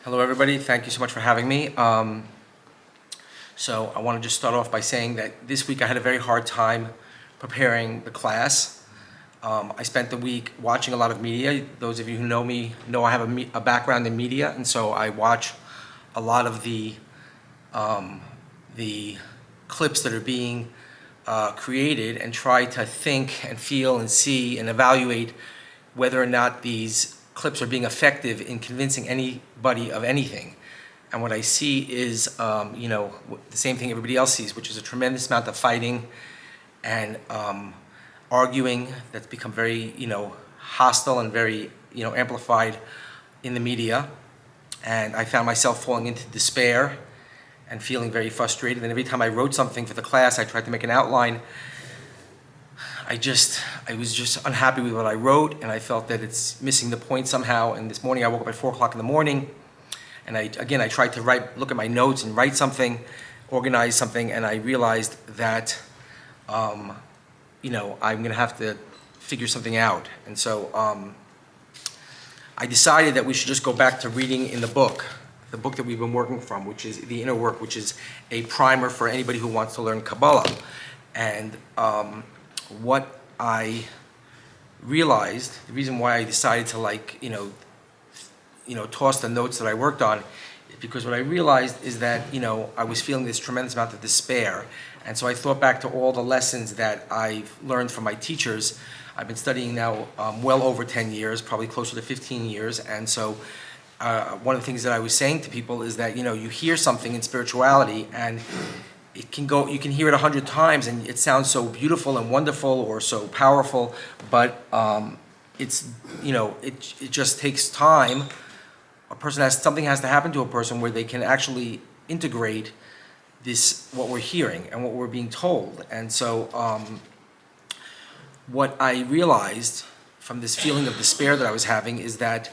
Hello, everybody. Thank you so much for having me. So I want to just start off by saying that this week I had a very hard time preparing the class. I spent the week watching a lot of media. Those of you who know me know I have a background in media, and so I watch a lot of the clips that are being created and try to think and feel and see and evaluate whether or not these clips are being effective in convincing anybody of anything. And what I see is, the same thing everybody else sees, which is a tremendous amount of fighting and arguing that's become very, hostile and very, amplified in the media. And I found myself falling into despair and feeling very frustrated. And every time I wrote something for the class, I tried to make an outline. I was just unhappy with what I wrote, and I felt that it's missing the point somehow. And this morning I woke up at 4 o'clock in the morning, and I tried to look at my notes and write something, organize something, and I realized that, I'm going to have to figure something out. And so I decided that we should just go back to reading in the book that we've been working from, which is The Inner Work, which is a primer for anybody who wants to learn Kabbalah. And what I realized, the reason why I decided to toss the notes that I worked on, is because what I realized is that, I was feeling this tremendous amount of despair. And so I thought back to all the lessons that I've learned from my teachers. I've been studying now well over 10 years, probably closer to 15 years. And so one of the things that I was saying to people is that, you hear something in spirituality and you can hear it 100 times and it sounds so beautiful and wonderful or so powerful, but it just takes time. Something has to happen to a person where they can actually integrate what we're hearing and what we're being told. And so what I realized from this feeling of despair that I was having is that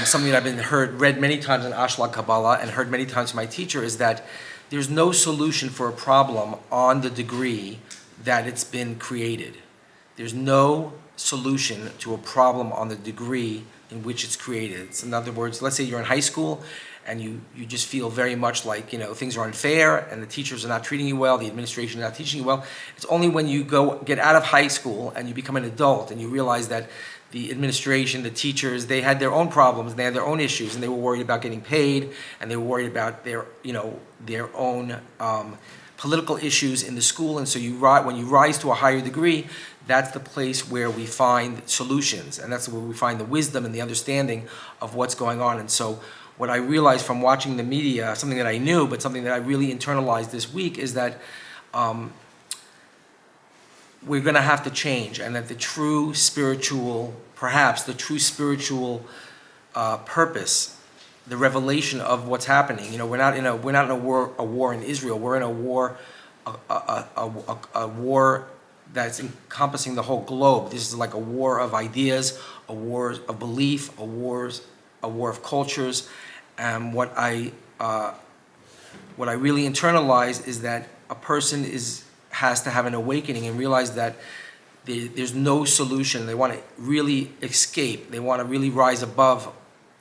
something that I've read many times in Ashlag Kabbalah and heard many times from my teacher is that there's no solution for a problem on the degree that it's been created. There's no solution to a problem on the degree in which it's created. So in other words, let's say you're in high school and you just feel very much like, things are unfair and the teachers are not treating you well, the administration is not teaching you well. It's only when you get out of high school and you become an adult and you realize that the administration, the teachers, they had their own problems, they had their own issues, and they were worried about getting paid, and they were worried about their own political issues in the school. And so when you rise to a higher degree, that's the place where we find solutions, and that's where we find the wisdom and the understanding of what's going on. And so what I realized from watching the media, something that I knew, but something that I really internalized this week, is that we're going to have to change, and that the true spiritual purpose, the revelation of what's happening. We're not in a war in Israel. We're in a war that's encompassing the whole globe. This is like a war of ideas, a war of belief, a war of cultures. And what I really internalized is that a person has to have an awakening and realize that there's no solution. They want to really escape. They want to really rise above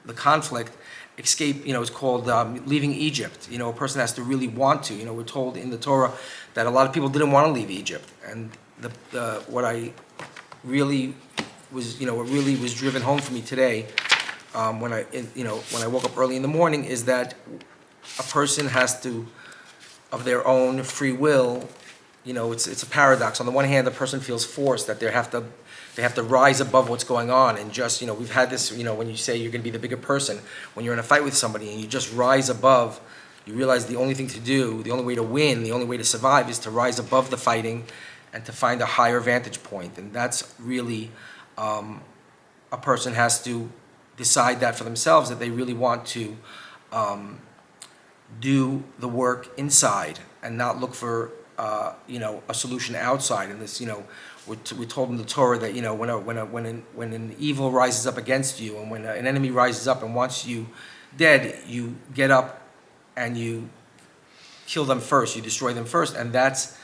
the conflict. Escape, it's called leaving Egypt. A person has to really want to. We're told in the Torah that a lot of people didn't want to leave Egypt. And what really was driven home for me today, when I woke up early in the morning, is that a person has to, of their own free will. It's a paradox. On the one hand, the person feels forced that they have to rise above what's going on, and just, we've had this, when you say you're going to be the bigger person, when you're in a fight with somebody and you just rise above, you realize the only thing to do, the only way to win, the only way to survive is to rise above the fighting and to find a higher vantage point. And that's really, a person has to decide that for themselves, that they really want to do the work inside and not look for a solution outside. And this, we're told in the Torah that when an evil rises up against you, and when an enemy rises up and wants you dead, you get up and you kill them first, you destroy them first. And that's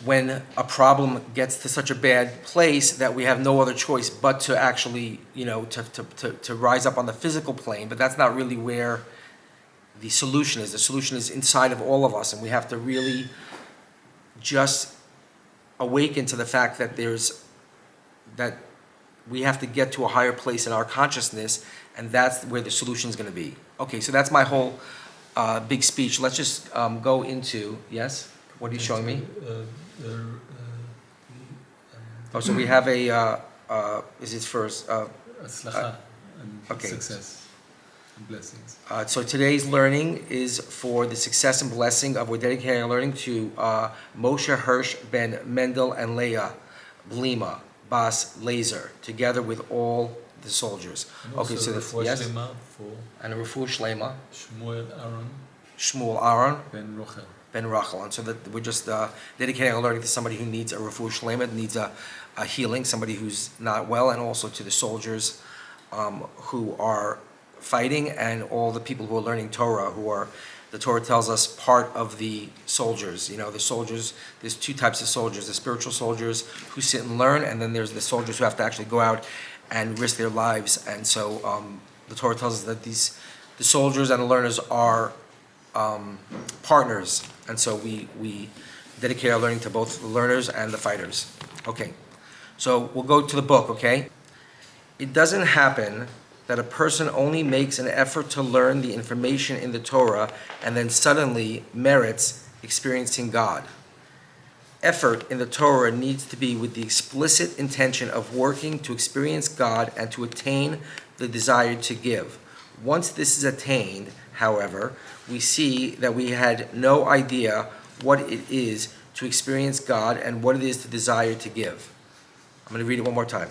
when a problem gets to such a bad place that we have no other choice but to actually, to rise up on the physical plane. But that's not really where the solution is. The solution is inside of all of us, and we have to really just awaken to the fact that that we have to get to a higher place in our consciousness, and that's where the solution is going to be. Okay, so that's my whole big speech. Let's just go into, yes? What are you showing me? So we have is it first? Ashlag and okay. Success and blessings. So today's learning is for the success and blessing of, we're dedicating our learning to Moshe Hirsch ben Mendel and Leah Blima Bas Laser, together with all the soldiers. And Okay, so yes. And a refuah shlema. Shmuel Aaron ben Rachel. And so that we're just dedicating our learning to somebody who needs a refuah shlema, needs a healing, somebody who's not well, and also to the soldiers who are fighting, and all the people who are learning Torah, who are, the Torah tells us, part of the soldiers. The soldiers, there's two types of soldiers: the spiritual soldiers who sit and learn, and then there's the soldiers who have to actually go out and risk their lives. And so the Torah tells us that the soldiers and the learners are partners, and so we dedicate our learning to both the learners and the fighters. Okay, so we'll go to the book, okay? It doesn't happen that a person only makes an effort to learn the information in the Torah and then suddenly merits experiencing God. Effort in the Torah needs to be with the explicit intention of working to experience God and to attain the desire to give. Once this is attained, however, we see that we had no idea what it is to experience God and what it is to desire to give. I'm going to read it one more time.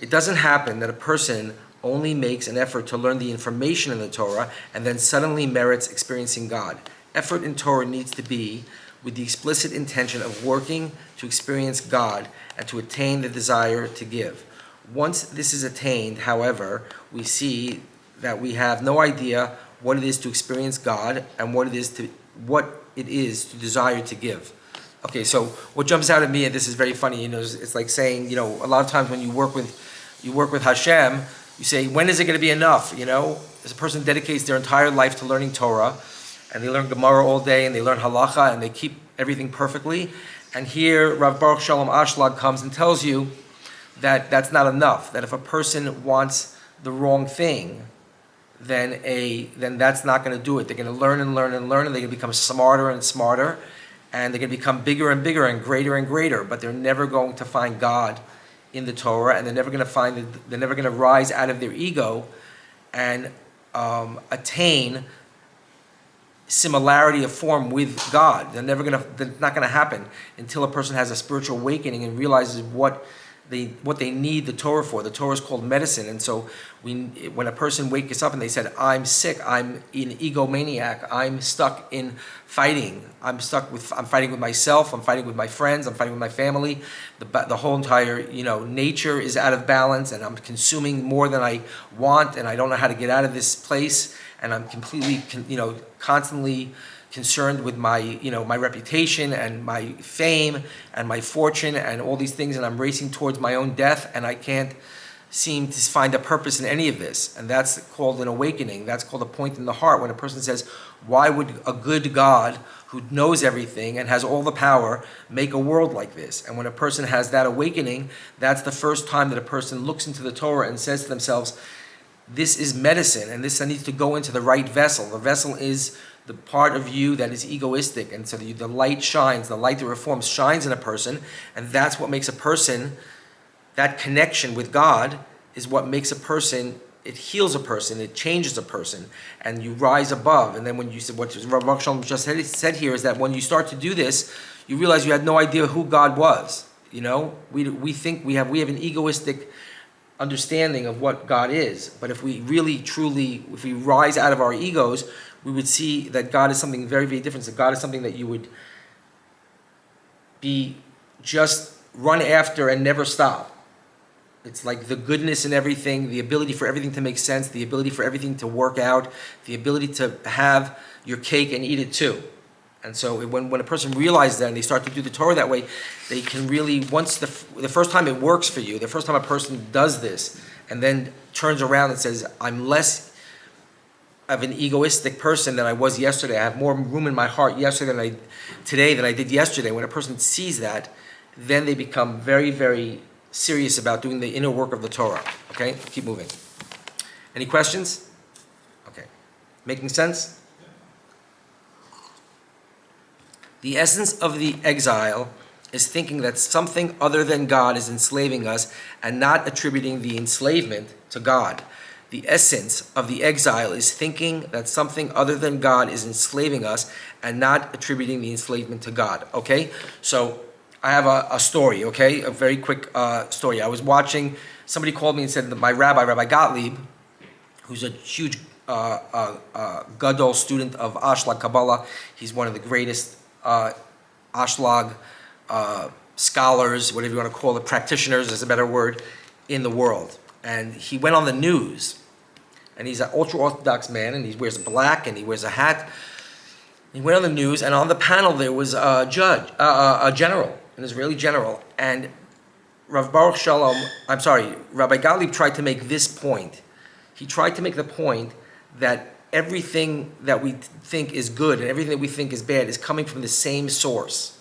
It doesn't happen that a person only makes an effort to learn the information in the Torah and then suddenly merits experiencing God. Effort in Torah needs to be with the explicit intention of working to experience God and to attain the desire to give. Once this is attained, however, we see that we have no idea what it is to experience God and what it is to desire to give. Okay, so what jumps out at me, and this is very funny, it's like saying, a lot of times when you work with Hashem, you say, when is it going to be enough? As a person dedicates their entire life to learning Torah, and they learn Gemara all day, and they learn Halacha, and they keep everything perfectly. And here, Rav Baruch Shalom Ashlag comes and tells you that that's not enough. That if a person wants the wrong thing, then that's not going to do it. They're going to learn and learn and learn, and they're going to become smarter and smarter, and they're going to become bigger and bigger and greater, but they're never going to find God in the Torah, and they're never going to rise out of their ego and attain similarity of form with God. They're not going to happen until a person has a spiritual awakening and realizes what they need the Torah for. The Torah is called medicine, and so when a person wakes up and they said, "I'm sick, I'm an egomaniac, I'm stuck in fighting, I'm fighting with myself, I'm fighting with my friends, I'm fighting with my family, the whole entire nature is out of balance, and I'm consuming more than I want, and I don't know how to get out of this place, and I'm completely constantly concerned with my my reputation and my fame and my fortune and all these things, and I'm racing towards my own death, and I can't seem to find a purpose in any of this." And that's called an awakening. That's called a point in the heart, when a person says, why would a good God who knows everything and has all the power make a world like this? And when a person has that awakening, that's the first time that a person looks into the Torah and says to themselves, this is medicine, and this needs to go into the right vessel. The vessel is the part of you that is egoistic, and so the light shines, the light that reforms shines in a person, and that's what makes a person, that connection with God is what makes a person, it heals a person, it changes a person, and you rise above. And then when you said, what Rav Shalom just said here is that when you start to do this, you realize you had no idea who God was. We think we have an egoistic understanding of what God is, but if we really truly, if we rise out of our egos, we would see that God is something very, very different. That God is something that you would be just run after and never stop. It's like the goodness in everything, the ability for everything to make sense, the ability for everything to work out, the ability to have your cake and eat it too. And so when a person realizes that and they start to do the Torah that way, they can really, once the first time it works for you, the first time a person does this and then turns around and says, I'm less of an egoistic person than I was yesterday. I have more room in my heart today than I did yesterday. When a person sees that, then they become very, very serious about doing the inner work of the Torah. Okay, keep moving. Any questions? Okay, making sense? The essence of the exile is thinking that something other than God is enslaving us and not attributing the enslavement to God. The essence of the exile is thinking that something other than God is enslaving us and not attributing the enslavement to God. Okay? So I have a story, okay? A very quick story. I was watching, somebody called me and said that my Rabbi Gottlieb, who's a huge Gadol student of Ashlag Kabbalah, he's one of the greatest Ashlag scholars, whatever you want to call it, practitioners is a better word, in the world. And he went on the news, and he's an ultra-Orthodox man, and he wears black, and he wears a hat. He went on the news, and on the panel there was a general, an Israeli general, and Rabbi Gottlieb tried to make this point. He tried to make the point that everything that we think is good and everything that we think is bad is coming from the same source.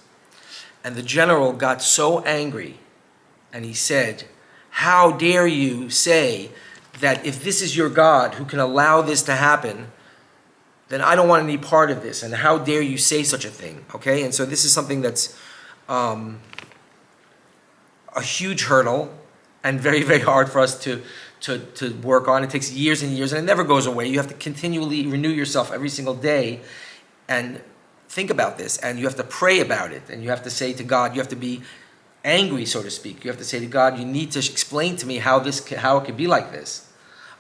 And the general got so angry, and he said, how dare you say that if this is your God who can allow this to happen, then I don't want any part of this, and how dare you say such a thing, okay? And so this is something that's a huge hurdle and very, very hard for us to work on. It takes years and years, and it never goes away. You have to continually renew yourself every single day and think about this, and you have to pray about it, and you have to say to God, you have to be angry, so to speak. You have to say to God, you need to explain to me how it could be like this.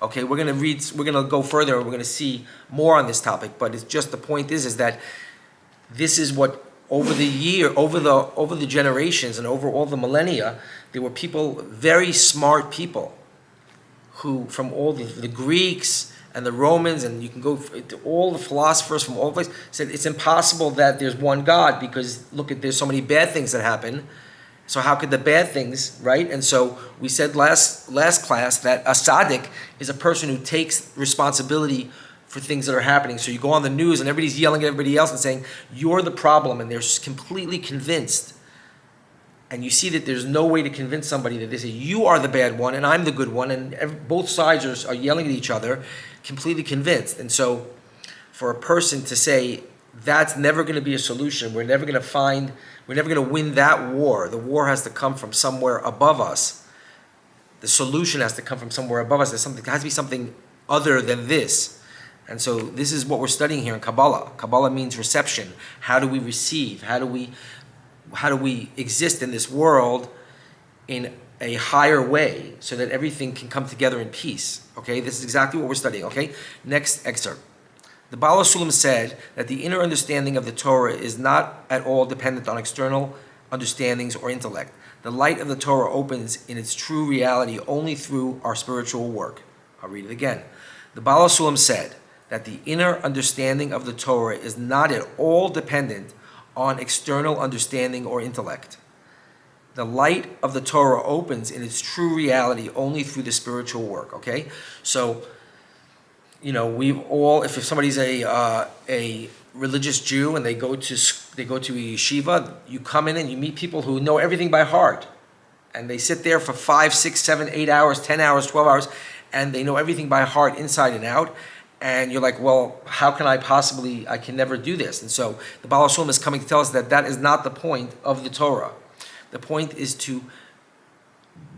Okay, we're going to go further, we're going to see more on this topic, but it's just the point is that this is what over the generations and over all the millennia, there were people, very smart people, who from all the Greeks and the Romans, and you can go to all the philosophers from all the places, said it's impossible that there's one God because there's so many bad things that happen. So how could the bad things, right? And so we said last class that a tzaddik is a person who takes responsibility for things that are happening. So you go on the news and everybody's yelling at everybody else and saying, you're the problem, and they're completely convinced. And you see that there's no way to convince somebody that they say, you are the bad one and I'm the good one, and both sides are yelling at each other, completely convinced. And so for a person to say, that's never going to be a solution, we're never going to win that war. The war has to come from somewhere above us. The solution has to come from somewhere above us. There has to be something other than this. And so this is what we're studying here in Kabbalah. Kabbalah means reception. How do we receive? How do we exist in this world in a higher way so that everything can come together in peace? Okay, this is exactly what we're studying. Okay, next excerpt. The Baal HaSulam said that the inner understanding of the Torah is not at all dependent on external understandings or intellect. The light of the Torah opens in its true reality only through our spiritual work. I'll read it again. The Baal HaSulam said that the inner understanding of the Torah is not at all dependent on external understanding or intellect. The light of the Torah opens in its true reality only through the spiritual work. Okay, so we've all, if somebody's a religious Jew and they go to a yeshiva, you come in and you meet people who know everything by heart, and they sit there for 5, 6, 7, 8 hours, 10 hours, 12 hours, and they know everything by heart, inside and out. And you're like, well, how can I can never do this. And so the Baal HaSulam is coming to tell us that is not the point of the Torah. The point is to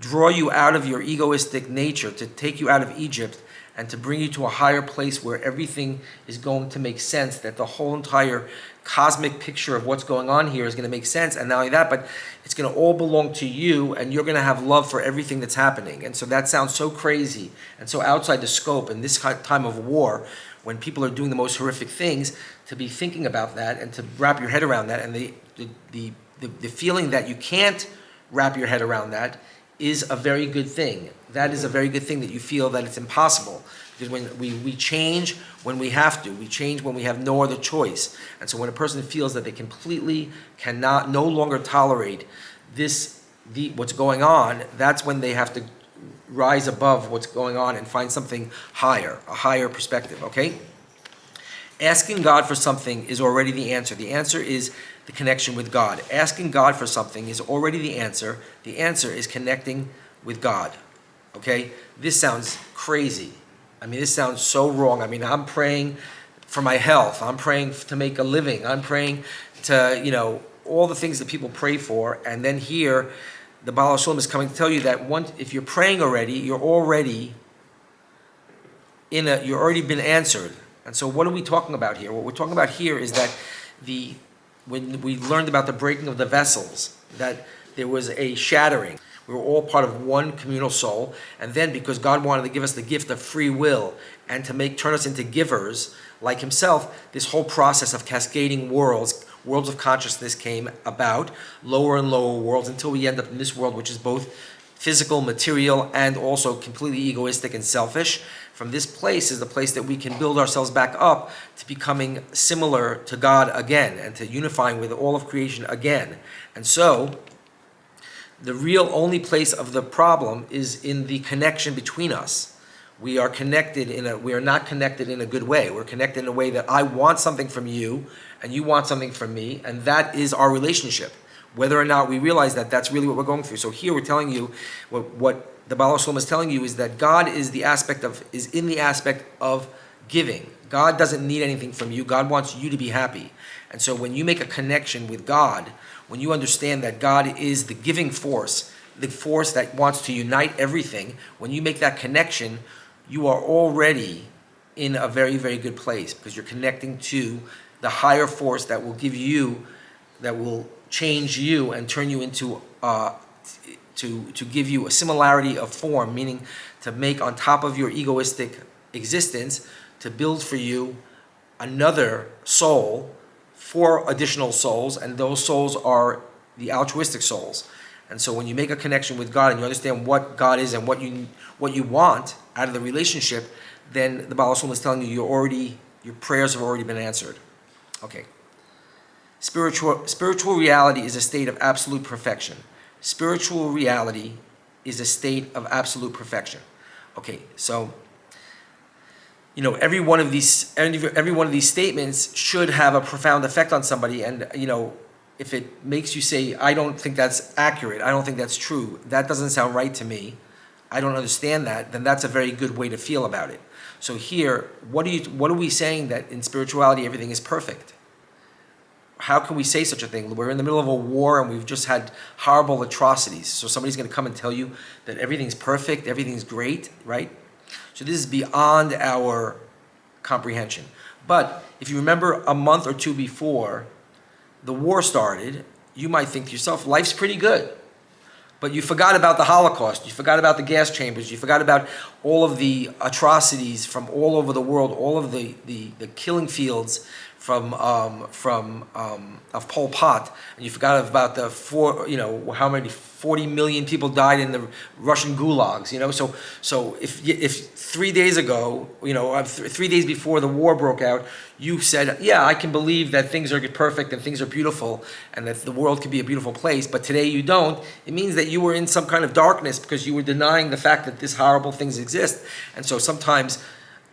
draw you out of your egoistic nature, to take you out of Egypt, and to bring you to a higher place where everything is going to make sense, that the whole entire cosmic picture of what's going on here is going to make sense. And not only that, but it's going to all belong to you, and you're going to have love for everything that's happening. And so that sounds so crazy and so outside the scope in this time of war, when people are doing the most horrific things, to be thinking about that and to wrap your head around that. And the feeling that you can't wrap your head around that is a very good thing. That is a very good thing, that you feel that it's impossible. Because when we change when we have to, we change when we have no other choice. And so when a person feels that they completely cannot, no longer tolerate what's going on, that's when they have to rise above what's going on and find something higher, a higher perspective, okay? Asking God for something is already the answer. The answer is the connection with God. Asking God for something is already the answer. The answer is connecting with God, okay? This sounds crazy. I mean, this sounds so wrong. I mean, I'm praying for my health. I'm praying to make a living. I'm praying to, all the things that people pray for. And then here, the Baal Shalom is coming to tell you that if you're praying already, you're already been answered. And so what are we talking about here? What we're talking about here is that when we learned about the breaking of the vessels, that there was a shattering. We were all part of one communal soul. And then because God wanted to give us the gift of free will and to turn us into givers like himself, this whole process of cascading worlds of consciousness came about, lower and lower worlds, until we end up in this world, which is both physical, material, and also completely egoistic and selfish. From this place is the place that we can build ourselves back up to becoming similar to God again and to unifying with all of creation again. And so, the real only place of the problem is in the connection between us. We are not connected in a good way. We're connected in a way that I want something from you and you want something from me, and that is our relationship. Whether or not we realize that, that's really what we're going through. So here we're telling you, what the Baal Shalom is telling you is that God is in the aspect of giving. God doesn't need anything from you. God wants you to be happy. And so when you make a connection with God, when you understand that God is the giving force, the force that wants to unite everything, when you make that connection, you are already in a very, very good place, because you're connecting to the higher force that will change you and turn you into to give you a similarity of form, meaning to make on top of your egoistic existence, to build for you another soul, 4 additional souls, and those souls are the altruistic souls. And so when you make a connection with God and you understand what God is and what you want out of the relationship, then the Baal Shalom is telling you your prayers have already been answered. Okay. Spiritual reality is a state of absolute perfection. Spiritual reality is a state of absolute perfection. Okay, so every one of these statements should have a profound effect on somebody, and if it makes you say, I don't think that's accurate, I don't think that's true, that doesn't sound right to me, I don't understand that, then that's a very good way to feel about it. So here, what are we saying that in spirituality everything is perfect? How can we say such a thing? We're in the middle of a war and we've just had horrible atrocities. So somebody's going to come and tell you that everything's perfect, everything's great, right? So this is beyond our comprehension. But if you remember a month or two before the war started, you might think to yourself, life's pretty good. But you forgot about the Holocaust, you forgot about the gas chambers, you forgot about all of the atrocities from all over the world, all of the killing fields of Pol Pot, and you forgot about the 40 million people died in the Russian gulags. So if 3 days ago, 3 days before the war broke out, you said, yeah, I can believe that things are perfect and things are beautiful and that the world can be a beautiful place, but today you don't, it means that you were in some kind of darkness because you were denying the fact that these horrible things exist. And so sometimes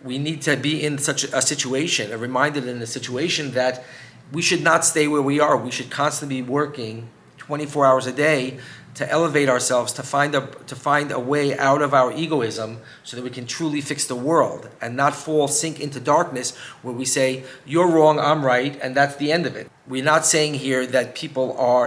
we need to be in such a situation, reminded in a situation that we should not stay where we are. We should constantly be working 24 hours a day to elevate ourselves, to find a way out of our egoism so that we can truly fix the world and not sink into darkness where we say, you're wrong, I'm right, and that's the end of it. We're not saying here that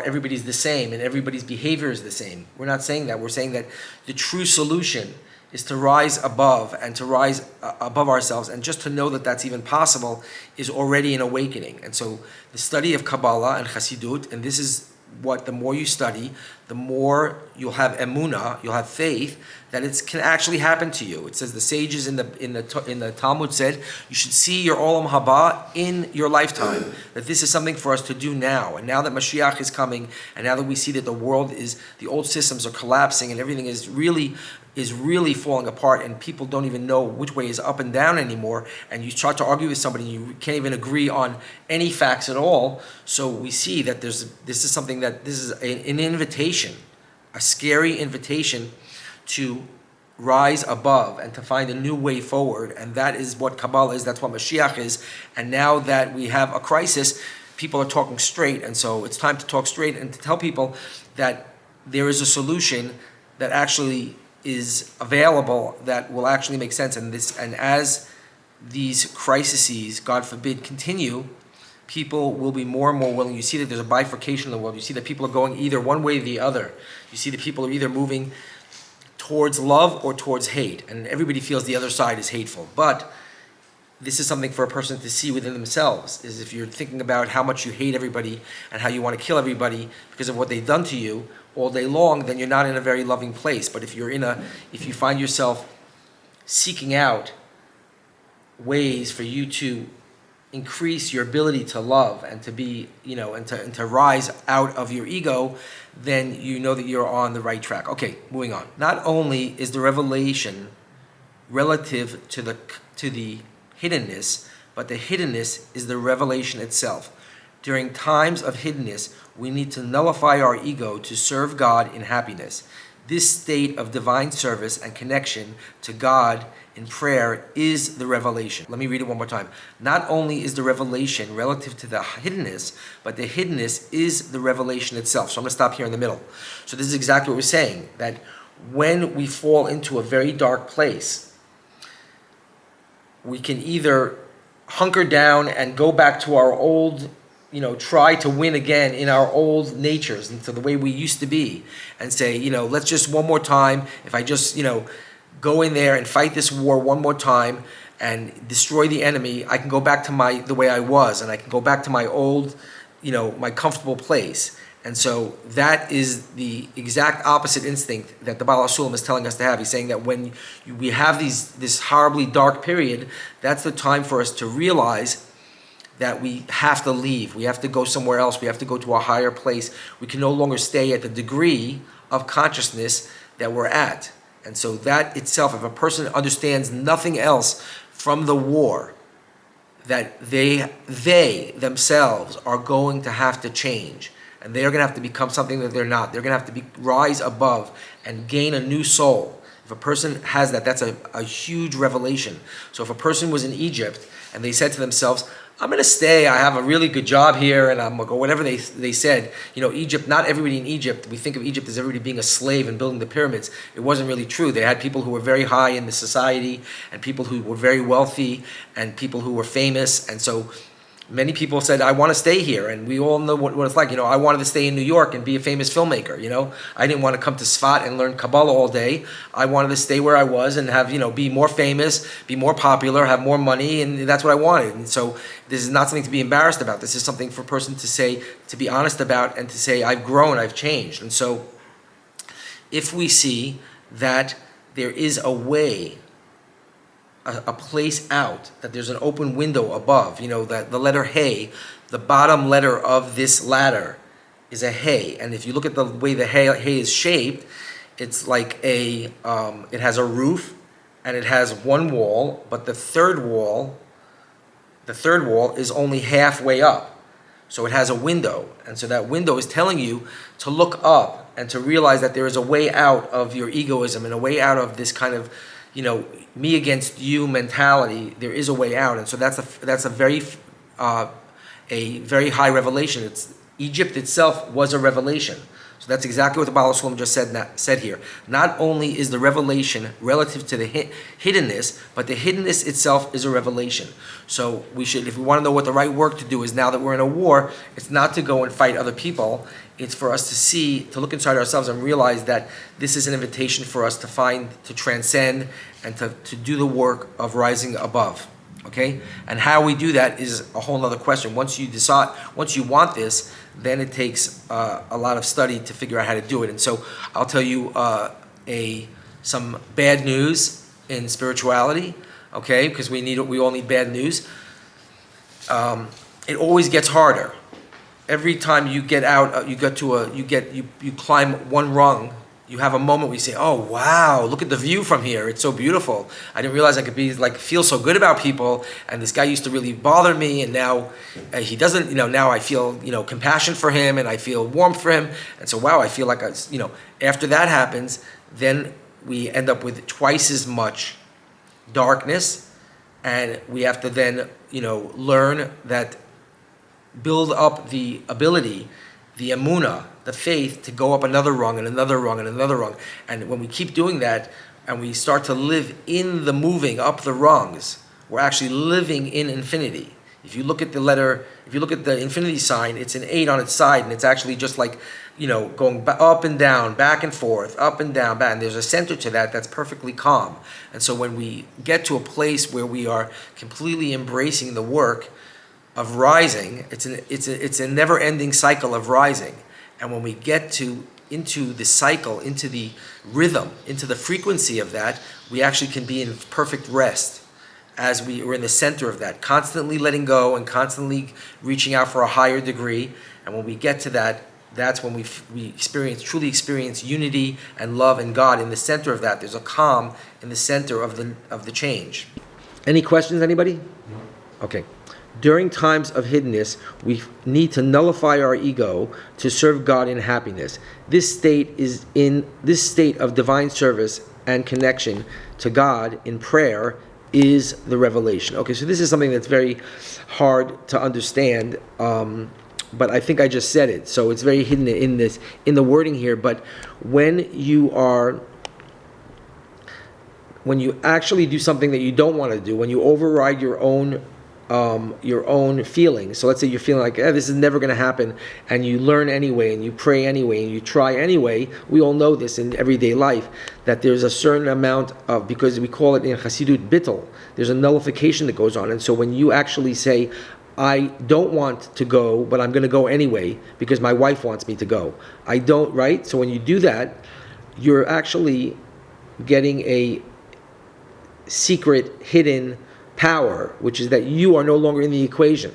everybody's the same and everybody's behavior is the same. We're not saying that. We're saying that the true solution is to rise above and to rise above ourselves, and just to know that that's even possible is already an awakening. And so the study of Kabbalah and Chassidut, and this is what the more you study, the more you'll have emunah, you'll have faith that it can actually happen to you. It says the sages in the Talmud said you should see your olam haba in your lifetime. That this is something for us to do now. And now that Mashiach is coming, and now that we see that the old systems are collapsing and everything is really is really falling apart, and people don't even know which way is up and down anymore, and you start to argue with somebody and you can't even agree on any facts at all. So we see that this is an invitation, a scary invitation to rise above and to find a new way forward. And that is what Kabbalah is, that's what Mashiach is. And now that we have a crisis, people are talking straight, and so it's time to talk straight and to tell people that there is a solution that actually is available, that will actually make sense. And as these crises, God forbid, continue, people will be more and more willing. You see that there's a bifurcation in the world. You see that people are going either one way or the other. You see that people are either moving towards love or towards hate, and everybody feels the other side is hateful. But this is something for a person to see within themselves, is if you're thinking about how much you hate everybody and how you want to kill everybody because of what they've done to you all day long, then you're not in a very loving place. But if you find yourself seeking out ways for you to increase your ability to love and to be, and to rise out of your ego, then you know that you're on the right track. Okay, moving on. Not only is the revelation relative to the hiddenness, but the hiddenness is the revelation itself. During times of hiddenness, we need to nullify our ego to serve God in happiness. This state of divine service and connection to God in prayer is the revelation. Let me read it one more time. Not only is the revelation relative to the hiddenness, but the hiddenness is the revelation itself. So I'm going to stop here in the middle. So this is exactly what we're saying, that when we fall into a very dark place, we can either hunker down and go back to our old, try to win again in our old natures and to the way we used to be, and say, let's just one more time, if I just, go in there and fight this war one more time and destroy the enemy, I can go back to the way I was, and I can go back to my old, my comfortable place. And so that is the exact opposite instinct that the Baal HaSulam is telling us to have. He's saying that when we have this horribly dark period, that's the time for us to realize that we have to leave. We have to go somewhere else. We have to go to a higher place. We can no longer stay at the degree of consciousness that we're at. And so that itself, if a person understands nothing else from the war, that they themselves are going to have to change. And they're going to have to become something that they're not. They're going to have to rise above and gain a new soul. If a person has that, that's a huge revelation. So if a person was in Egypt and they said to themselves, I'm going to stay, I have a really good job here, and I'm going to go, whatever they said. Egypt, not everybody in Egypt, we think of Egypt as everybody being a slave and building the pyramids. It wasn't really true. They had people who were very high in the society, and people who were very wealthy, and people who were famous. And so many people said, I want to stay here, and we all know what it's like. I wanted to stay in New York and be a famous filmmaker. I didn't want to come to Sfat and learn Kabbalah all day. I wanted to stay where I was and have, be more famous, be more popular, have more money, and that's what I wanted. And so this is not something to be embarrassed about. This is something for a person to say, to be honest about, and to say, I've grown, I've changed. And so if we see that there is a way, a place out, that there's an open window above, that the letter Hey, the bottom letter of this ladder is a Hey. And if you look at the way the Hey is shaped, it's like it has a roof and it has one wall, but the third wall is only halfway up. So it has a window. And so that window is telling you to look up and to realize that there is a way out of your egoism and a way out of this kind of, me against you mentality. There is a way out, and so that's a very high revelation. Egypt itself was a revelation. So that's exactly what the Baal HaSulam just said here. Not only is the revelation relative to the hiddenness, but the hiddenness itself is a revelation. So we should, if we want to know what the right work to do is now that we're in a war, it's not to go and fight other people. It's for us to look inside ourselves and realize that this is an invitation for us to transcend and to do the work of rising above. Okay? And how we do that is a whole other question. Once you want this, then it takes a lot of study to figure out how to do it. And so I'll tell you some bad news in spirituality, okay? Because we all need bad news. It always gets harder. Every time you get out, you climb one rung you have a moment where you say, "Oh wow, look at the view from here. It's so beautiful. I didn't realize I could be like feel so good about people. And this guy used to really bother me, and now he doesn't. Now I feel compassion for him, and I feel warmth for him. And so wow, I feel like after that happens, then we end up with twice as much darkness, and we have to then learn that, build up the ability, the emunah, the faith, to go up another rung and another rung and another rung. And when we keep doing that and we start to live in the moving up the rungs, we're actually living in infinity. If you look at the infinity sign, it's an 8 on its side, and it's actually just like, going up and down, back and forth, up and down, back. And there's a center to that that's perfectly calm. And so when we get to a place where we are completely embracing the work of rising, it's a never-ending cycle of rising. And when we get into the cycle, into the rhythm, into the frequency of that, we actually can be in perfect rest as we're in the center of that, constantly letting go and constantly reaching out for a higher degree. And when we get to that, that's when we truly experience unity and love and God in the center of that. There's a calm in the center of the change. Any questions, anybody? No. Okay. During times of hiddenness, we need to nullify our ego to serve God in happiness. This state of divine service and connection to God in prayer is the revelation. Okay, so this is something that's very hard to understand, but I think I just said it. So it's very hidden in the wording here. But when you actually do something that you don't want to do, when you override your own feelings. So let's say you're feeling like, this is never going to happen, and you learn anyway, and you pray anyway, and you try anyway. We all know this in everyday life, that there's a certain amount of, because we call it in Hasidut bittul, there's a nullification that goes on. And so when you actually say, I don't want to go, but I'm going to go anyway because my wife wants me to go. I don't, right? So when you do that, you're actually getting a secret, hidden power, which is that you are no longer in the equation.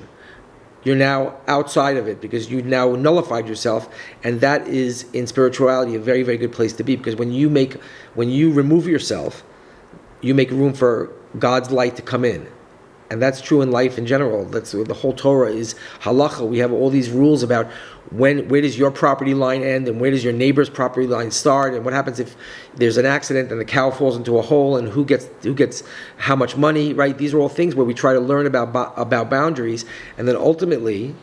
You're now outside of it because you now nullified yourself, and that is in spirituality a very, very good place to be, because when you remove yourself, you make room for God's light to come in. And that's true in life in general. That's the whole Torah is halacha. We have all these rules about where does your property line end and where does your neighbor's property line start, and what happens if there's an accident and the cow falls into a hole, and who gets how much money, right? These are all things where we try to learn about boundaries, and then ultimately,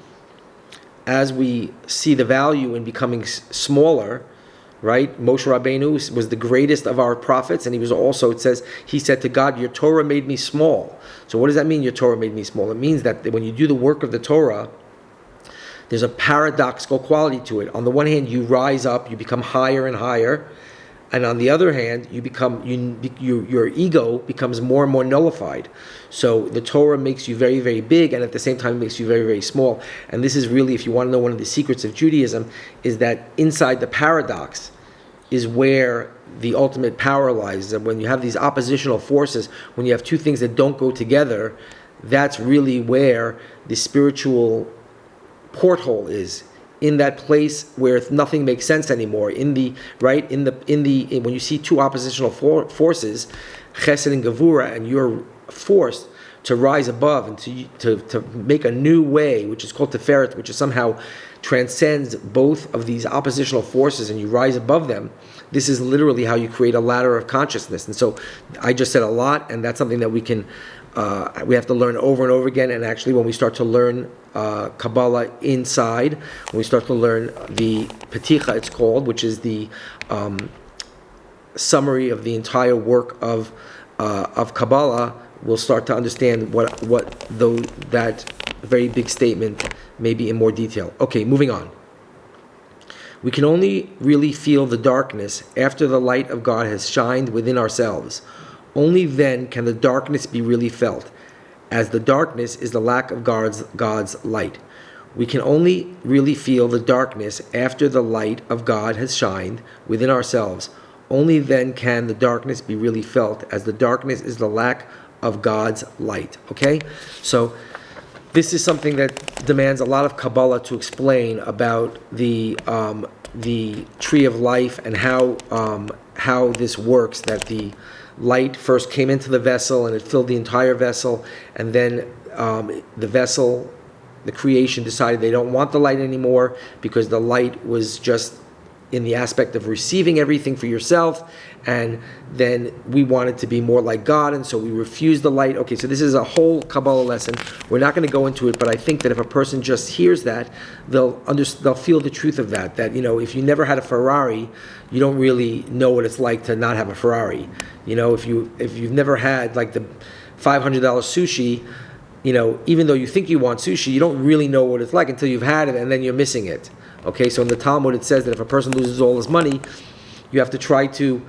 as we see the value in becoming smaller, right? Moshe Rabbeinu was the greatest of our prophets, and he was also, it says, he said to God, your Torah made me small. So what does that mean, your Torah made me small? It means that when you do the work of the Torah, there's a paradoxical quality to it. On the one hand, you rise up, you become higher and higher, and on the other hand, your ego becomes more and more nullified. So the Torah makes you very, very big, and at the same time makes you very, very small. And this is really, if you want to know one of the secrets of Judaism, is that inside the paradox is where the ultimate power lies. And when you have these oppositional forces, when you have two things that don't go together, that's really where the spiritual porthole is. In that place where nothing makes sense anymore, when you see two oppositional forces, Chesed and Gevura, and you're forced to rise above and to make a new way, which is called Tiferet, which is somehow transcends both of these oppositional forces, and you rise above them. This is literally how you create a ladder of consciousness. And so, I just said a lot, and that's something that we have to learn over and over again. And actually, when we start to learn Kabbalah inside, when we start to learn the Peticha, it's called, which is the summary of the entire work of Kabbalah, we'll start to understand what that very big statement may be in more detail. Okay, moving on. We can only really feel the darkness after the light of God has shined within ourselves. Only then can the darkness be really felt, as the darkness is the lack of God's light. We can only really feel the darkness after the light of God has shined within ourselves. Only then can the darkness be really felt, as the darkness is the lack of God's light. Okay? So this is something that demands a lot of Kabbalah to explain about the the tree of life and how this works, that the light first came into the vessel and it filled the entire vessel, and then the vessel, the creation, decided they don't want the light anymore because the light was just in the aspect of receiving everything for yourself, and then we wanted to be more like God, and so we refused the light. Okay, so this is a whole Kabbalah lesson. We're not going to go into it, but I think that if a person just hears that, they'll feel the truth of that. That, if you never had a Ferrari, you don't really know what it's like to not have a Ferrari. If you've never had like the $500 sushi, even though you think you want sushi, you don't really know what it's like until you've had it, and then you're missing it. Okay, so in the Talmud it says that if a person loses all his money, you have to try to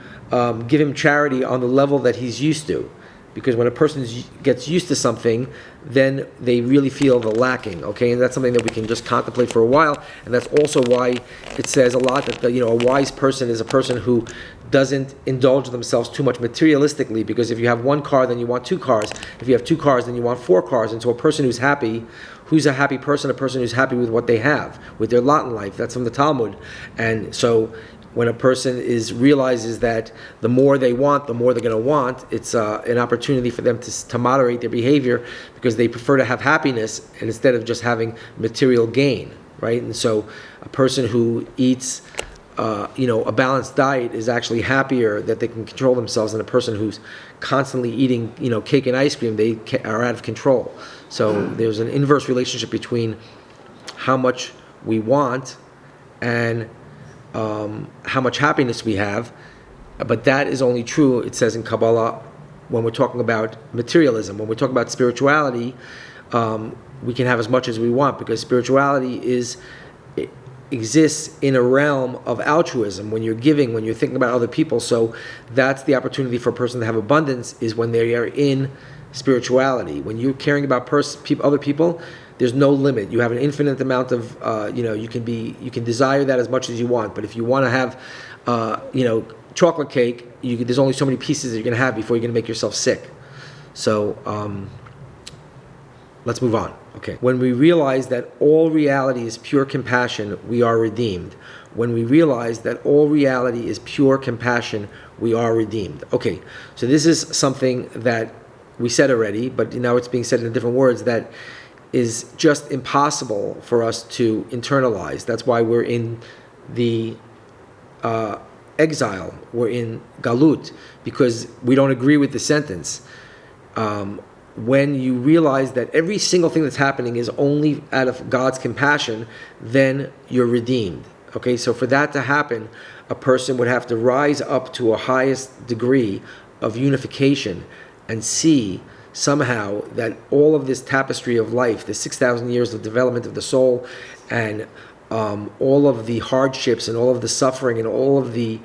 give him charity on the level that he's used to. Because when a person gets used to something, then they really feel the lacking. Okay, and that's something that we can just contemplate for a while. And that's also why it says a lot that a wise person is a person who doesn't indulge themselves too much materialistically. Because if you have one car, then you want two cars. If you have two cars, then you want four cars. And so a person who's a happy person? A person who's happy with what they have, with their lot in life. That's from the Talmud. And so when a person realizes that the more they want, the more they're going to want, it's an opportunity for them to moderate their behavior, because they prefer to have happiness instead of just having material gain, right? And so a person who eats a balanced diet is actually happier, that they can control themselves, than a person who's constantly eating cake and ice cream. They are out of control. So there's an inverse relationship between how much we want and how much happiness we have. But that is only true, it says in Kabbalah, when we're talking about materialism. When we talk about spirituality, we can have as much as we want, because spirituality exists in a realm of altruism, when you're giving, when you're thinking about other people. So that's the opportunity for a person to have abundance, is when they are in spirituality. When you're caring about other people, there's no limit. You have an infinite amount of you can desire that as much as you want. But if you want to have chocolate cake, there's only so many pieces that you're going to have before you're going to make yourself sick. So let's move on. Okay. When we realize that all reality is pure compassion, we are redeemed. When we realize that all reality is pure compassion, we are redeemed. Okay. So this is something that we said already, but now it's being said in different words, that is just impossible for us to internalize. That's why we're in the exile. We're in galut, because we don't agree with the sentence. When you realize that every single thing that's happening is only out of God's compassion, then you're redeemed. Okay, so for that to happen, a person would have to rise up to a highest degree of unification and see somehow that all of this tapestry of life, the 6,000 years of development of the soul, and all of the hardships and all of the suffering and all of the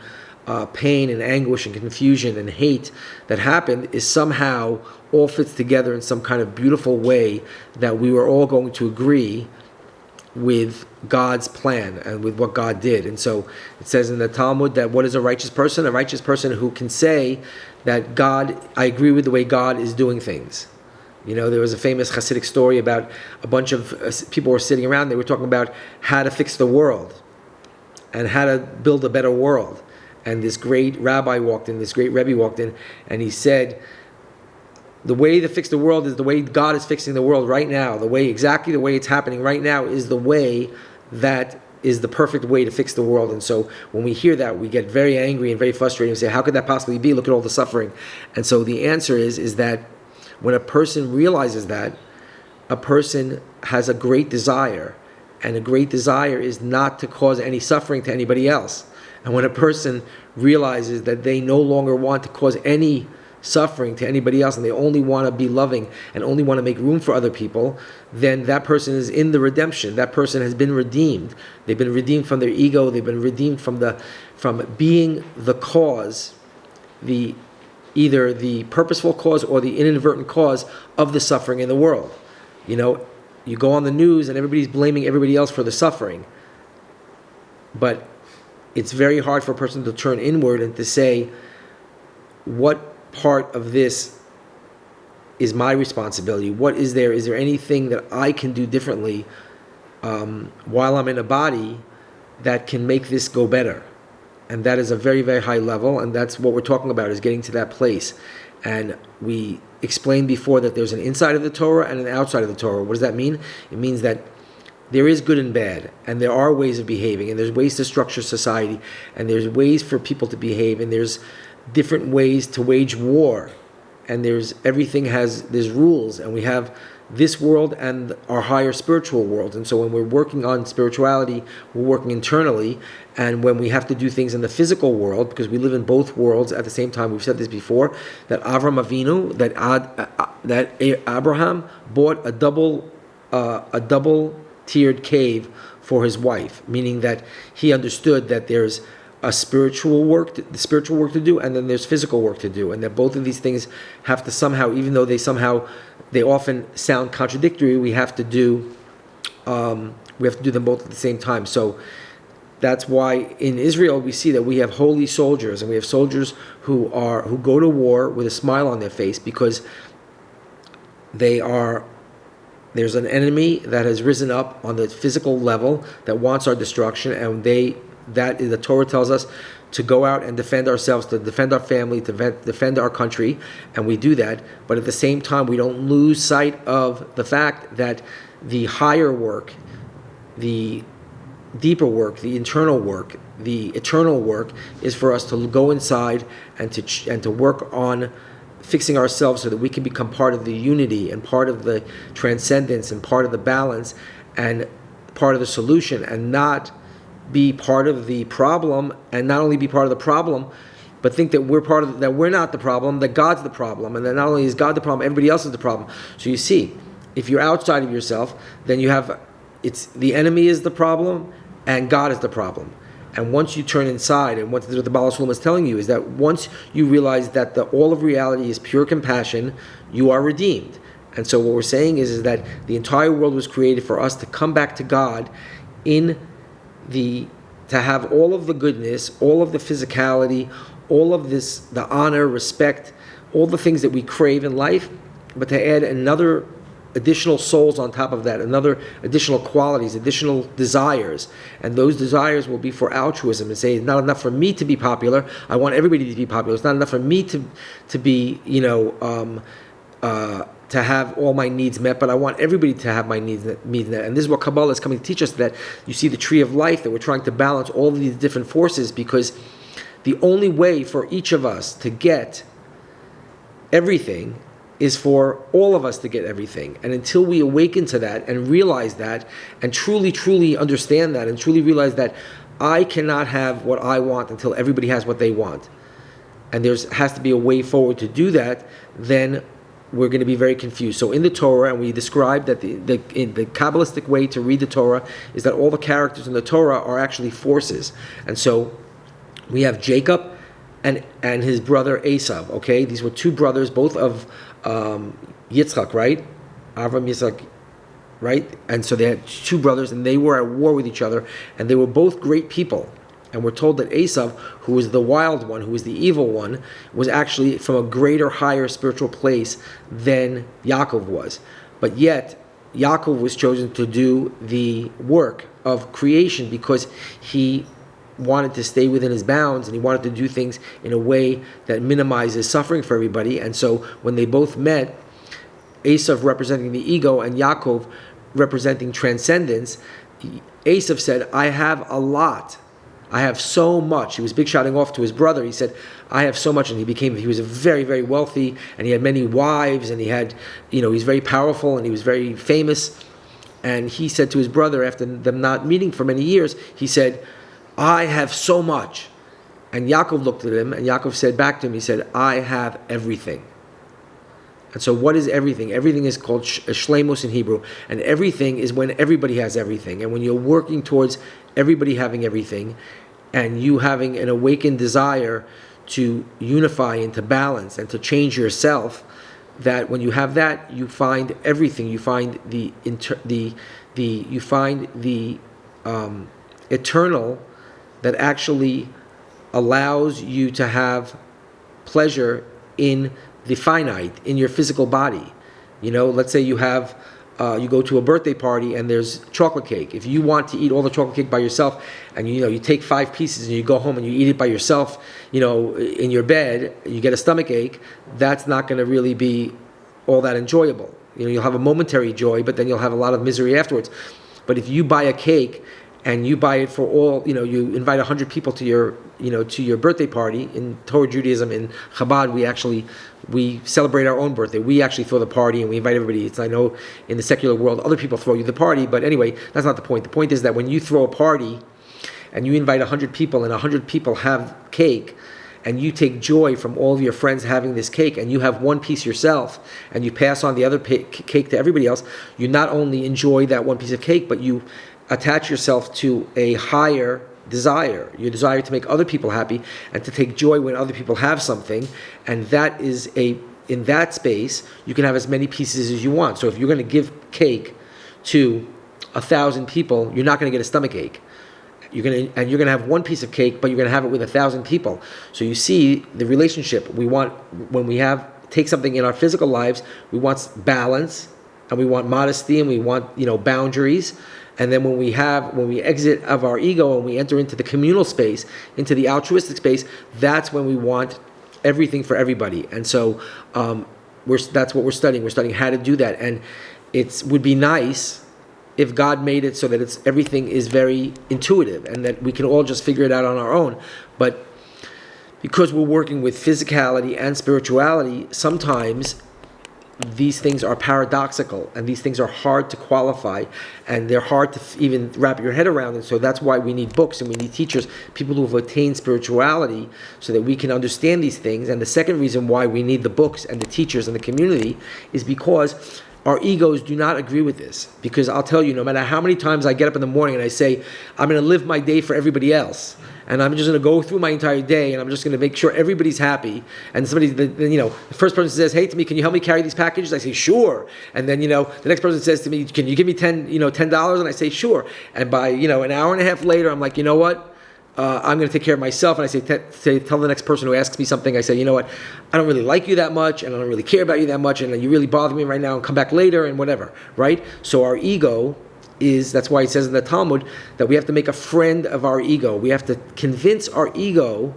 pain and anguish and confusion and hate that happened, is somehow all fits together in some kind of beautiful way, that we were all going to agree with God's plan and with what God did. And so it says in the Talmud that what is a righteous person? A righteous person who can say that I agree with the way God is doing things. There was a famous Hasidic story about a bunch of people were sitting around. They were talking about how to fix the world and how to build a better world. And this great rabbi walked in, this great Rebbe walked in, and he said, the way to fix the world is the way God is fixing the world right now. Exactly the way it's happening right now is the way that is the perfect way to fix the world. And so when we hear that, we get very angry and very frustrated and say, how could that possibly be? Look at all the suffering. And so the answer is that when a person realizes that, a person has a great desire, and a great desire is not to cause any suffering to anybody else. And when a person realizes that they no longer want to cause any suffering to anybody else, and they only want to be loving and only want to make room for other people, then that person is in the redemption. That person has been redeemed. They've been redeemed from their ego. They've been redeemed from being the cause, either the purposeful cause or the inadvertent cause of the suffering in the world. You go on the news and everybody's blaming everybody else for the suffering. But it's very hard for a person to turn inward and to say, what part of this is my responsibility? What is there anything that I can do differently while I'm in a body that can make this go better. And that is a very, very high level, and that's what we're talking about, is getting to that place. And we explained before that there's an inside of the Torah and an outside of the Torah. What does that mean? It means that there is good and bad, and there are ways of behaving, and there's ways to structure society, and there's ways for people to behave, and there's different ways to wage war, and there's rules, and we have this world and our higher spiritual world. And so when we're working on spirituality, we're working internally, and when we have to do things in the physical world, because we live in both worlds at the same time, we've said this before, that Avram Avinu, that Abraham bought a double tiered cave for his wife, meaning that he understood that there's a spiritual work to do, and then there's physical work to do, and that both of these things have to somehow, even though they often sound contradictory, we have to do them both at the same time. So that's why in Israel we see that we have holy soldiers, and we have soldiers who go to war with a smile on their face, because there's an enemy that has risen up on the physical level that wants our destruction, and the Torah tells us to go out and defend ourselves, to defend our family, to defend our country, and we do that. But at the same time, we don't lose sight of the fact that the higher work, the deeper work, the internal work, the eternal work is for us to go inside and to work on fixing ourselves so that we can become part of the unity and part of the transcendence and part of the balance and part of the solution, and not be part of the problem, and not only be part of the problem, but think that we're not the problem, that God's the problem, and that not only is God the problem, everybody else is the problem. So you see, if you're outside of yourself, then it's the enemy is the problem and God is the problem. And once you turn inside, and what the Baal Shalom is telling you is that once you realize that all of reality is pure compassion, you are redeemed. And so what we're saying is that the entire world was created for us to come back to God to have all of the goodness, all of the physicality, all of this, the honor, respect, all the things that we crave in life, but to add another additional souls on top of that, another additional qualities, additional desires. And those desires will be for altruism, and say, it's not enough for me to be popular, I want everybody to be popular. It's not enough for me to be, to have all my needs met, but I want everybody to have my needs met. And this is what Kabbalah is coming to teach us, that you see the tree of life, that we're trying to balance all of these different forces, because the only way for each of us to get everything is for all of us to get everything. And until we awaken to that and realize that, and truly, truly understand that, and truly realize that I cannot have what I want until everybody has what they want, and there has to be a way forward to do that, then we're going to be very confused. So in the Torah, and we described that the Kabbalistic way to read the Torah is that all the characters in the Torah are actually forces. And so we have Jacob and his brother Esav, okay? These were two brothers, both of Yitzchak, right? Avram, Yitzchak, right? And so they had two brothers, and they were at war with each other, and they were both great people. And we're told that Esav, who was the wild one, who was the evil one, was actually from a greater, higher spiritual place than Yaakov was. But yet, Yaakov was chosen to do the work of creation because he wanted to stay within his bounds, and he wanted to do things in a way that minimizes suffering for everybody. And so when they both met, Esav representing the ego and Yaakov representing transcendence, Esav said, I have a lot. I have so much. He was big shouting off to his brother. He said, I have so much. And he was very, very wealthy, and he had many wives, and he had, he's very powerful, and he was very famous. And he said to his brother, after them not meeting for many years, he said, I have so much. And Yaakov looked at him, and Yaakov said back to him, he said, I have everything. And so what is everything? Everything is called shleimus in Hebrew. And everything is when everybody has everything. And when you're working towards everybody having everything, and you having an awakened desire to unify and to balance and to change yourself, that when you have that, you find everything. You find the eternal that actually allows you to have pleasure in the finite, in your physical body. Let's say you have you go to a birthday party and there's chocolate cake. If you want to eat all the chocolate cake by yourself, and you take 5 pieces and you go home and you eat it by yourself, in your bed, you get a stomach ache. That's not going to really be all that enjoyable. You'll have a momentary joy, but then you'll have a lot of misery afterwards. But if you buy a cake and you buy it for all, you invite 100 people to your birthday party. In Torah Judaism, in Chabad, we celebrate our own birthday. We actually throw the party and we invite everybody. I know in the secular world, other people throw you the party, but anyway, that's not the point. The point is that when you throw a party and you invite 100 people and 100 people have cake, and you take joy from all of your friends having this cake, and you have one piece yourself, and you pass on the other cake to everybody else, you not only enjoy that one piece of cake, but you attach yourself to a higher desire, your desire to make other people happy and to take joy when other people have something. And that is in that space, you can have as many pieces as you want. So if you're going to give cake to 1,000 people, you're not going to get a stomach ache. You're going to have one piece of cake, but you're going to have it with 1,000 people. So you see the relationship. We want, when we take something in our physical lives, we want balance, and we want modesty, and we want boundaries. And then when we exit of our ego and we enter into the communal space, into the altruistic space, that's when we want everything for everybody. And so that's what we're studying. We're studying how to do that. And it would be nice if God made it so that everything is very intuitive and that we can all just figure it out on our own. But because we're working with physicality and spirituality, sometimes these things are paradoxical and these things are hard to qualify and they're hard to even wrap your head around. And so that's why we need books and we need teachers, people who have attained spirituality, so that we can understand these things. And the second reason why we need the books and the teachers and the community is because our egos do not agree with this. Because I'll tell you, no matter how many times I get up in the morning and I say, I'm going to live my day for everybody else, and I'm just going to go through my entire day, and I'm just going to make sure everybody's happy. And the first person says, hey, to me, can you help me carry these packages? I say, sure. And then, the next person says to me, can you give me $10? And I say, sure. And by, an hour and a half later, I'm like, you know what? I'm going to take care of myself. And I say, tell the next person who asks me something, I say, you know what? I don't really like you that much, and I don't really care about you that much, and you really bother me right now, and come back later, and whatever, right? So our ego that's why it says in the Talmud that we have to make a friend of our ego. We have to convince our ego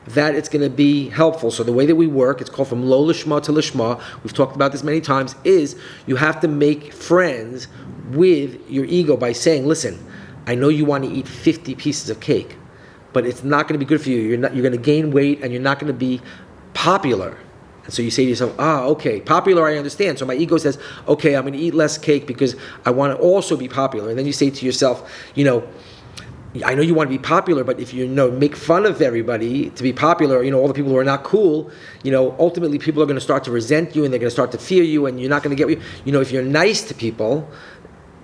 that it's going to be helpful. So the way that we work, it's called from lo lishma to lishma. We've talked about this many times, is you have to make friends with your ego by saying, listen, I know you want to eat 50 pieces of cake, but it's not going to be good for you. You're going to gain weight and you're not going to be popular. And so you say to yourself, okay, popular, I understand. So my ego says, okay, I'm going to eat less cake because I want to also be popular. And then you say to yourself, I know you want to be popular, but if you make fun of everybody to be popular, all the people who are not cool, ultimately people are going to start to resent you and they're going to start to fear you, and you're not going to get, if you're nice to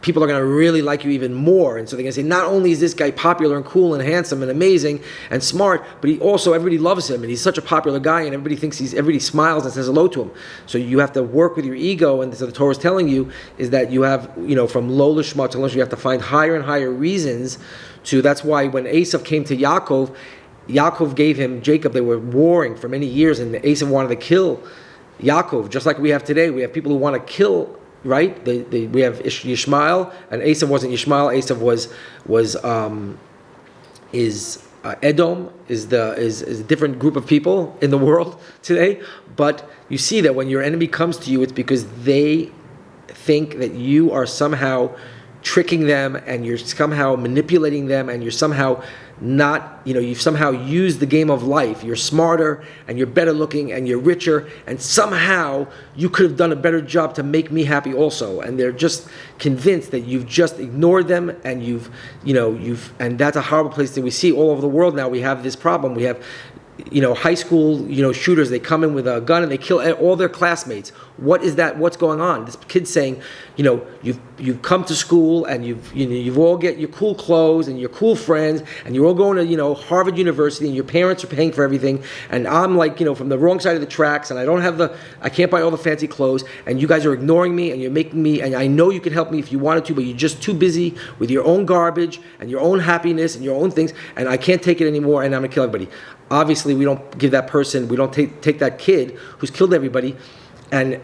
people are going to really like you even more. And so they're going to say, not only is this guy popular and cool and handsome and amazing and smart, but everybody loves him and he's such a popular guy and everybody smiles and says hello to him. So you have to work with your ego, and so the Torah is telling you is that you have, from lo lishma to lishma, you have to find higher and higher reasons to. That's why when Esav came to Yaakov gave him Jacob. They were warring for many years, and Esav wanted to kill Yaakov, just like we have today. We have people who want to kill. Right? We have Yishmael, and Esav wasn't Yishmael. Esav is Edom, is a different group of people in the world today. But you see that when your enemy comes to you, it's because they think that you are somehow tricking them, and you're somehow manipulating them, and you're somehow not, you've somehow used the game of life. You're smarter, and you're better looking, and you're richer, and somehow you could have done a better job to make me happy also. And they're just convinced that you've just ignored them, and and that's a horrible place that we see all over the world now. We have this problem. We have high school, shooters. They come in with a gun and they kill all their classmates. What is that? What's going on? This kid's saying, you've come to school and you've all get your cool clothes and your cool friends, and you're all going to Harvard University, and your parents are paying for everything, and I'm from the wrong side of the tracks, and I can't buy all the fancy clothes, and you guys are ignoring me, and you're making me, and I know you can help me if you wanted to, but you're just too busy with your own garbage and your own happiness and your own things, and I can't take it anymore, and I'm gonna kill everybody. Obviously, we don't give that person, we don't take that kid who's killed everybody and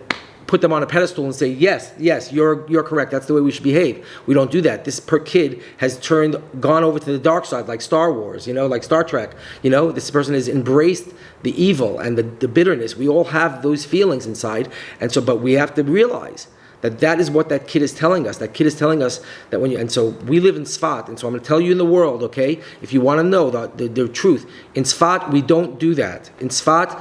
put them on a pedestal and say, yes, you're correct. That's the way we should behave. We don't do that. This kid has gone over to the dark side, like Star Wars, like Star Trek. This person has embraced the evil and the bitterness. We all have those feelings inside, but we have to realize that is what that kid is telling us. That kid is telling us that and so we live in Sfat, and so I'm going to tell you in the world, okay? If you want to know the truth, in Sfat we don't do that. In Sfat,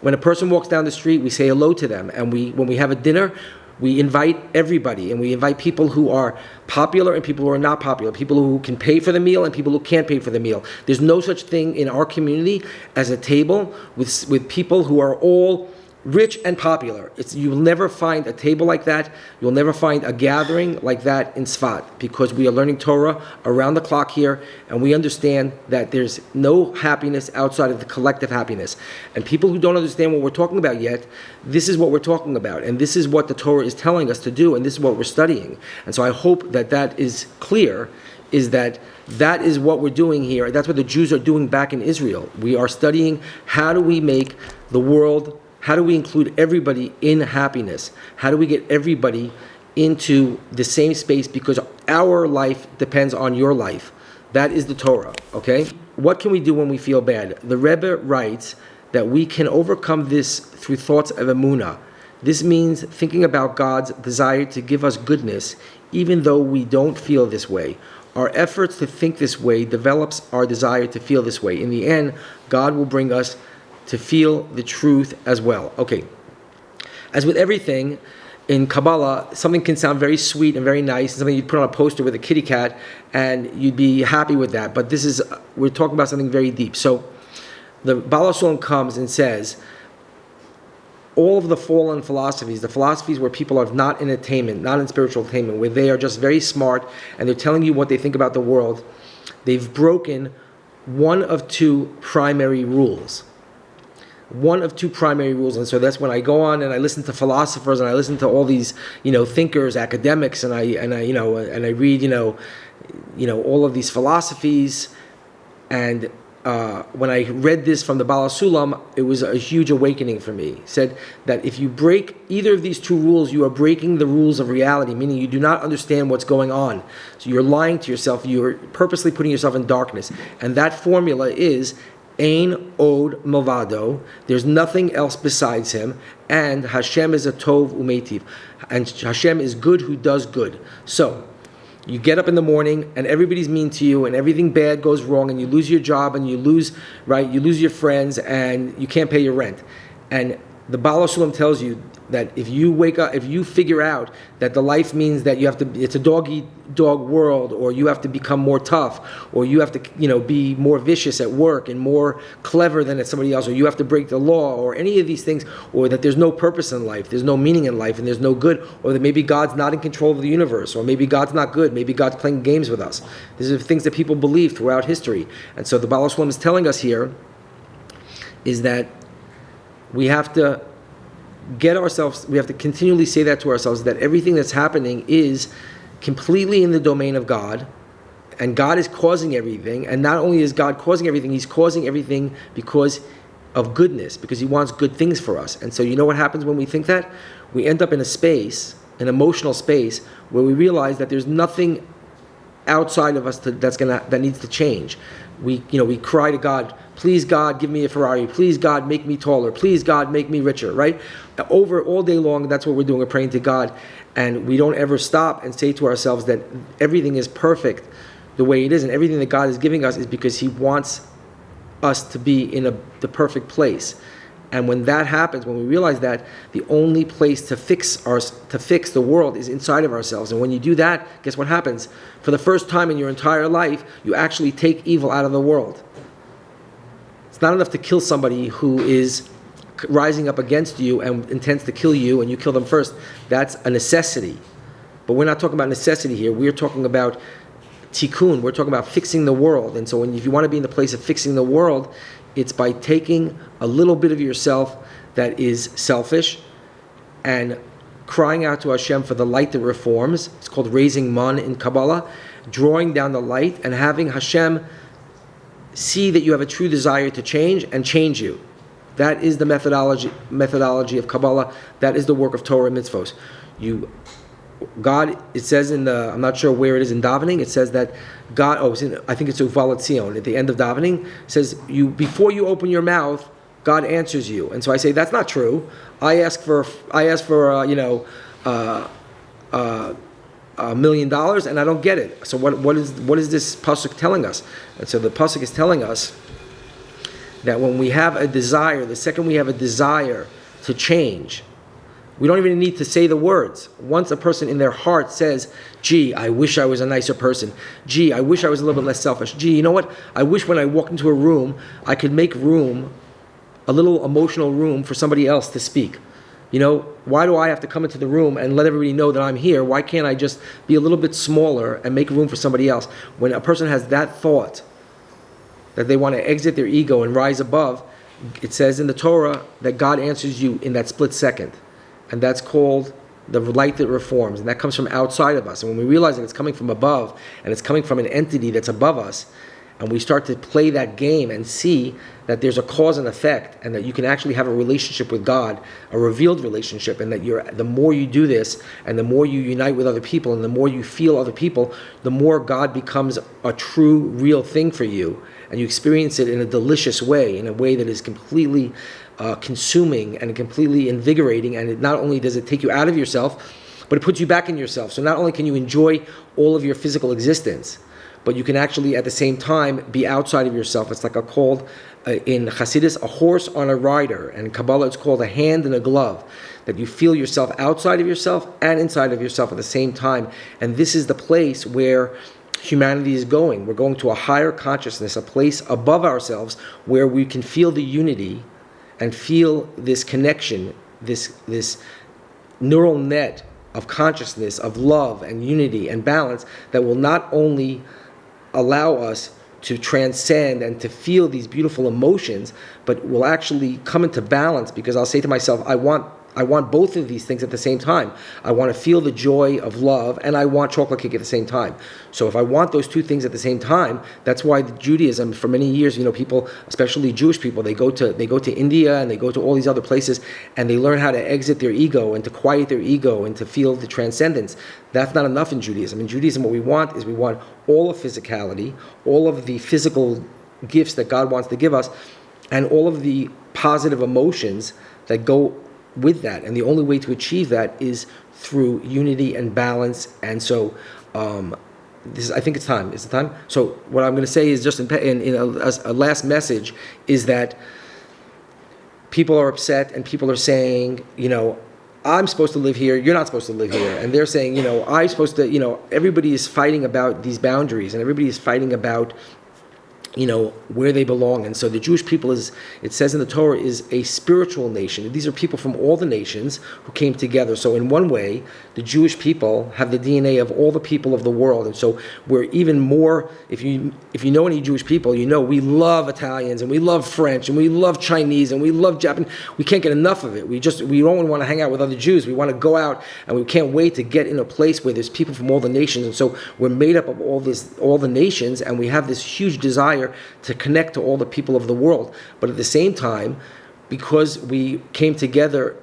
when a person walks down the street, we say hello to them, and when we have a dinner, we invite everybody, and we invite people who are popular and people who are not popular, people who can pay for the meal and people who can't pay for the meal. There's no such thing in our community as a table with people who are all rich and popular. You will never find a table like that. You'll never find a gathering like that in Sfat, because we are learning Torah around the clock here, and we understand that there's no happiness outside of the collective happiness. And people who don't understand what we're talking about yet, this is what we're talking about, and this is what the Torah is telling us to do, and this is what we're studying. And so I hope that is clear, is that is what we're doing here. That's what the Jews are doing back in Israel. We are studying how do we make the world, how do we include everybody in happiness? How do we get everybody into the same space? Because our life depends on your life. That is the Torah, okay? What can we do when we feel bad? The Rebbe writes that we can overcome this through thoughts of emunah. This means thinking about God's desire to give us goodness, even though we don't feel this way. Our efforts to think this way develops our desire to feel this way. In the end, God will bring us to feel the truth as well. Okay. As with everything in Kabbalah, something can sound very sweet and very nice, and something you'd put on a poster with a kitty cat, and you'd be happy with that. But we're talking about something very deep. So the Baal HaSulam comes and says, all of the fallen philosophies, the philosophies where people are not in attainment, not in spiritual attainment, where they are just very smart and they're telling you what they think about the world, they've broken one of two primary rules. And so that's when I go on and I listen to philosophers and I listen to all these, thinkers, academics, and I read, all of these philosophies. And when I read this from the Baal HaSulam, it was a huge awakening for me. He said that if you break either of these two rules, you are breaking the rules of reality, meaning you do not understand what's going on. So you're lying to yourself. You're purposely putting yourself in darkness. And that formula is Ein od milvado. There's nothing else besides him, and Hashem is a tov umeitiv, and Hashem is good who does good. So you get up in the morning and everybody's mean to you and everything bad goes wrong and you lose your job and you lose your friends and you can't pay your rent. And the Baal HaSulam tells you that if you wake up, if you figure out that the life means that you have to, it's a dog-eat-dog world, or you have to become more tough, or you have to, be more vicious at work and more clever than somebody else, or you have to break the law, or any of these things, or that there's no purpose in life, there's no meaning in life, and there's no good, or that maybe God's not in control of the universe, or maybe God's not good, maybe God's playing games with us. These are things that people believe throughout history. And so the Baal HaSulam is telling us here is that we have to we have to continually say that to ourselves, that everything that's happening is completely in the domain of God, and God is causing everything. And not only is God causing everything, He's causing everything because of goodness, because He wants good things for us. And so you know what happens when we think that? We end up in a space, an emotional space, where we realize that there's nothing outside of us that needs to change. We cry to God, please God, give me a Ferrari. Please God, make me taller. Please God, make me richer, right? Over all day long, that's what we're doing. We're praying to God. And we don't ever stop and say to ourselves that everything is perfect the way it is. And everything that God is giving us is because He wants us to be in the perfect place. And when that happens, when we realize that, the only place to fix the world is inside of ourselves. And when you do that, guess what happens? For the first time in your entire life, you actually take evil out of the world. It's not enough to kill somebody who is rising up against you and intends to kill you, and you kill them first. That's a necessity. But we're not talking about necessity here. We're talking about tikkun. We're talking about fixing the world. And so if you want to be in the place of fixing the world, it's by taking a little bit of yourself that is selfish and crying out to Hashem for the light that reforms. It's called raising man in Kabbalah, drawing down the light and having Hashem see that you have a true desire to change and change you. That is the methodology of Kabbalah. That is the work of Torah and mitzvos. God, it says I'm not sure where it is in davening, it says that God, I think it's Uvalat Zion, at the end of davening, it says, before you open your mouth, God answers you. And so I say, that's not true. I ask for $1 million and I don't get it. So what is this pasuk telling us? And so the pasuk is telling us that when we have a desire, the second we have a desire to change, we don't even need to say the words. Once a person in their heart says, gee, I wish I was a nicer person. Gee, I wish I was a little bit less selfish. Gee, you know what? I wish when I walk into a room, I could make room, a little emotional room for somebody else to speak. Why do I have to come into the room and let everybody know that I'm here? Why can't I just be a little bit smaller and make room for somebody else? When a person has that thought, that they want to exit their ego and rise above, it says in the Torah that God answers you in that split second. And that's called the light that reforms. And that comes from outside of us. And when we realize that it's coming from above, and it's coming from an entity that's above us, and we start to play that game and see that there's a cause and effect, and that you can actually have a relationship with God, a revealed relationship, and that the more you do this, and the more you unite with other people, and the more you feel other people, the more God becomes a true, real thing for you, and you experience it in a delicious way, in a way that is completely consuming and completely invigorating. And not only does it take you out of yourself, but it puts you back in yourself. So not only can you enjoy all of your physical existence, but you can actually at the same time be outside of yourself. It's like called in Hasidus a horse on a rider, and in Kabbalah it's called a hand and a glove, that you feel yourself outside of yourself and inside of yourself at the same time. And this is the place where humanity is going. We're going to a higher consciousness, a place above ourselves where we can feel the unity and feel this connection, this neural net of consciousness, of love and unity and balance that will not only allow us to transcend and to feel these beautiful emotions, but will actually come into balance, because I'll say to myself, I want both of these things at the same time. I want to feel the joy of love, and I want chocolate cake at the same time. So if I want those two things at the same time, that's why Judaism, for many years, people, especially Jewish people, they go to India and they go to all these other places, and they learn how to exit their ego and to quiet their ego and to feel the transcendence. That's not enough in Judaism. In Judaism, what we want all of physicality, all of the physical gifts that God wants to give us, and all of the positive emotions that go with that. And the only way to achieve that is through unity and balance. And so I think it's time. Is it time? So what I'm going to say is just in a last message is that people are upset and people are saying, I'm supposed to live here, you're not supposed to live here. And they're saying, I'm supposed to, everybody is fighting about these boundaries, and everybody is fighting about where they belong. And so the Jewish people it says in the Torah, is a spiritual nation. These are people from all the nations who came together. So in one way, the Jewish people have the DNA of all the people of the world. And so we're even more, if you know any Jewish people, we love Italians, and we love French, and we love Chinese, and we love Japanese. We can't get enough of it. We don't want to hang out with other Jews. We want to go out, and we can't wait to get in a place where there's people from all the nations. And so we're made up of all the nations, and we have this huge desire to connect to all the people of the world. But at the same time, because we came together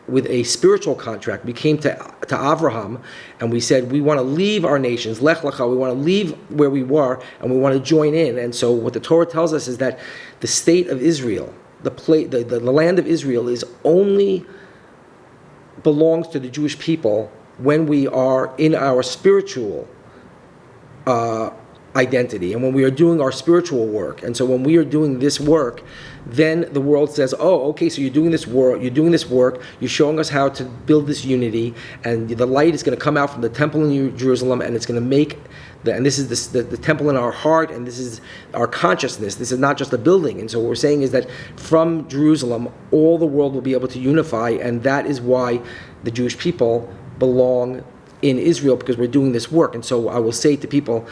with a spiritual contract, we came to Avraham, and we said we want to leave our nations, Lech Lecha, we want to leave where we were, and we want to join in. And so what the Torah tells us is that the state of Israel, the land of Israel, is only belongs to the Jewish people when we are in our spiritual identity, and when we are doing our spiritual work. And so when we are doing this work, then the world says, oh, okay, so you're doing this work, you're showing us how to build this unity, and the light is going to come out from the temple in Jerusalem, and it's going to make and this is the temple in our heart, and this is our consciousness. This is not just a building. And so what we're saying is that from Jerusalem, all the world will be able to unify, and that is why the Jewish people belong in Israel, because we're doing this work. And so I will say to people,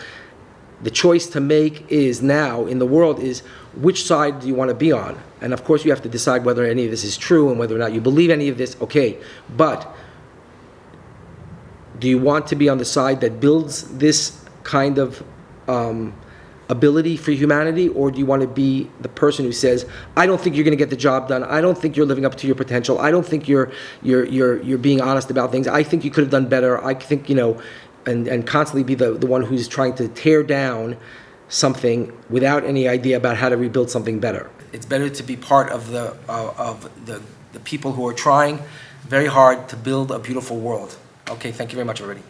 the choice to make is now in the world is, which side do you want to be on? And of course you have to decide whether any of this is true and whether or not you believe any of this, okay. But do you want to be on the side that builds this kind of ability for humanity, or do you want to be the person who says, I don't think you're going to get the job done, I don't think you're living up to your potential, I don't think you're being honest about things, I think you could have done better, I think, and constantly be the one who's trying to tear down something without any idea about how to rebuild something better. It's better to be part of the people who are trying very hard to build a beautiful world. Okay, thank you very much, everybody.